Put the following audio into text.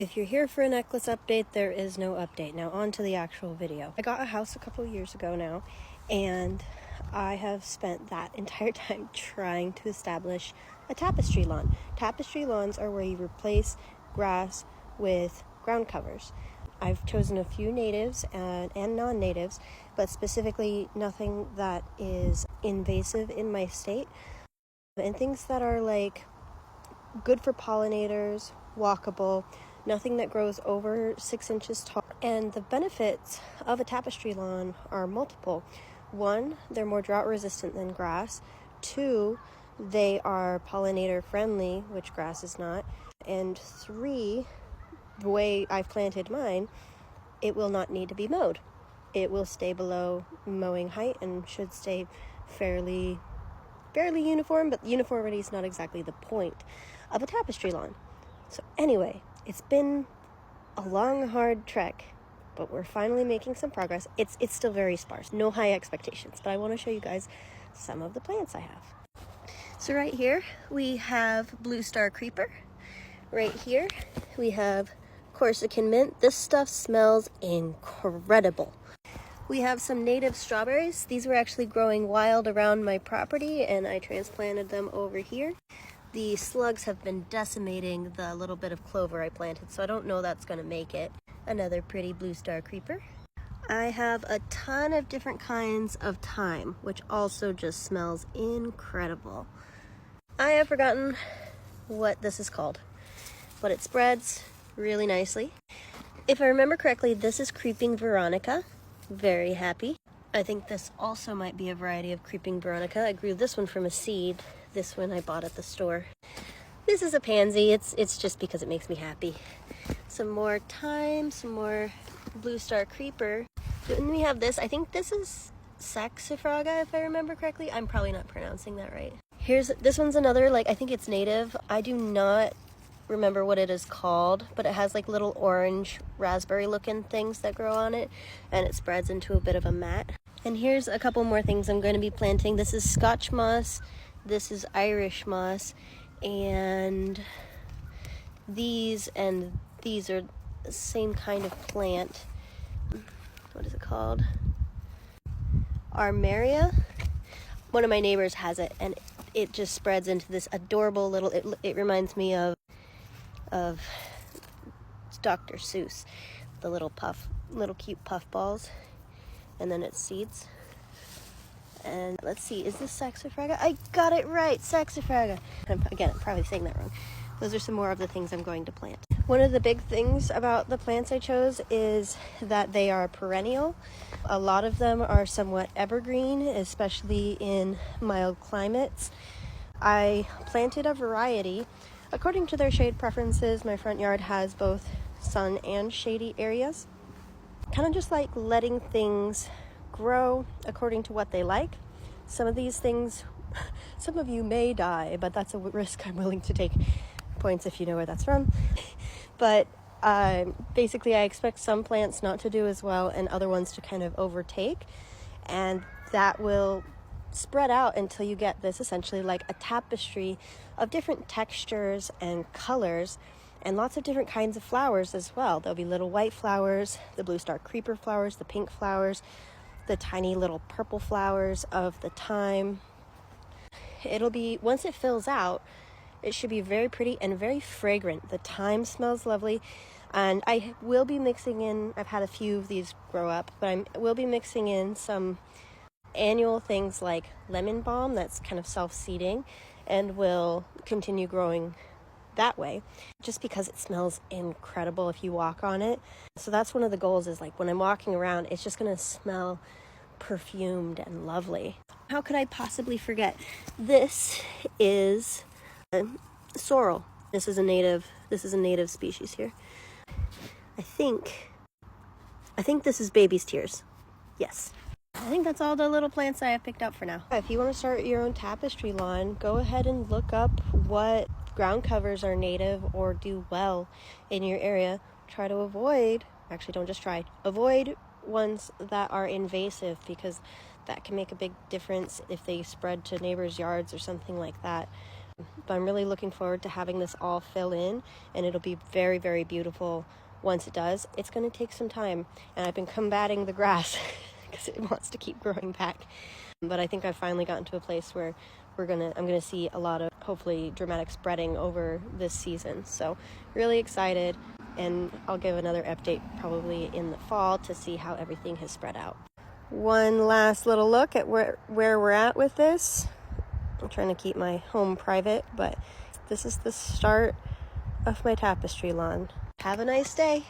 If you're here for a necklace update, there is no update. Now on to the actual video. I got a house a couple years ago now, and I have spent that entire time trying to establish a tapestry lawn. Tapestry lawns are where you replace grass with ground covers. I've chosen a few natives and non-natives, but specifically nothing that is invasive in my state, and things that are like good for pollinators, walkable, nothing that grows over 6 inches tall. And the benefits of a tapestry lawn are multiple. One, they're more drought resistant than grass. Two, they are pollinator friendly, which grass is not. And three, the way I've planted mine, it will not need to be mowed. It will stay below mowing height and should stay fairly uniform, but uniformity is not exactly the point of a tapestry lawn. So anyway, it's been a long, hard trek, but we're finally making some progress. It's still very sparse, no high expectations, but I want to show you guys some of the plants I have. So right here we have blue star creeper. Right here we have Corsican mint. This stuff smells incredible. We have some native strawberries. These were actually growing wild around my property, and I transplanted them over here. The slugs have been decimating the little bit of clover I planted, so I don't know that's going to make it. Another pretty blue star creeper. I have a ton of different kinds of thyme, which also just smells incredible. I have forgotten what this is called, but it spreads really nicely. If I remember correctly, this is creeping Veronica. Very happy. I think this also might be a variety of creeping Veronica. I grew this one from a seed. This one I bought at the store. This is a pansy. It's just because it makes me happy. Some more thyme, some more blue star creeper. Then we have this. I think this is saxifraga, if I remember correctly. I'm probably not pronouncing that right. This one's another, I think it's native. I do not remember what it is called, but it has like little orange raspberry looking things that grow on it, and it spreads into a bit of a mat. And here's a couple more things I'm going to be planting. This is Scotch moss, this is Irish moss, and these are the same kind of plant. What is it called? Armeria. One of my neighbors has it, and it just spreads into this adorable little, it reminds me of Dr. Seuss, the little cute puff balls, and then it's seeds. And let's see, is this saxifraga? I got it right, saxifraga. Again, I'm probably saying that wrong. Those are some more of the things I'm going to plant. One of the big things about the plants I chose is that they are perennial. A lot of them are somewhat evergreen, especially in mild climates. I planted a variety. According to their shade preferences, my front yard has both sun and shady areas. Kind of just like letting things grow according to what they like. Some of these things, some of you may die, but that's a risk I'm willing to take. Points if you know where that's from. But basically I expect some plants not to do as well and other ones to kind of overtake, and that will spread out until you get this essentially like a tapestry of different textures and colors, and lots of different kinds of flowers as well. There'll be little white flowers, the blue star creeper flowers, the pink flowers, the tiny little purple flowers of the thyme. It'll be, once it fills out, it should be very pretty and very fragrant. The thyme smells lovely, and I will be mixing in, I've had a few of these grow up, but I will be mixing in some annual things like lemon balm that's kind of self-seeding and will continue growing that way, just because it smells incredible if you walk on it. So that's one of the goals, is like when I'm walking around, it's just going to smell perfumed and lovely. How could I possibly forget? This is sorrel. This is a native species here. I think this is baby's tears. Yes. I think that's all the little plants I have picked up for now. If you want to start your own tapestry lawn, go ahead and look up what ground covers are native or do well in your area. Try to avoid, actually don't just try, avoid ones that are invasive, because that can make a big difference if they spread to neighbors' yards or something like that. But I'm really looking forward to having this all fill in, and it'll be very, very beautiful once it does. It's going to take some time, and I've been combating the grass because it wants to keep growing back. But I think I've finally gotten to a place where I'm gonna see a lot of, hopefully, dramatic spreading over this season. So really excited, and I'll give another update probably in the fall to see how everything has spread out. One last little look at where we're at with this. I'm trying to keep my home private, but this is the start of my tapestry lawn. Have a nice day.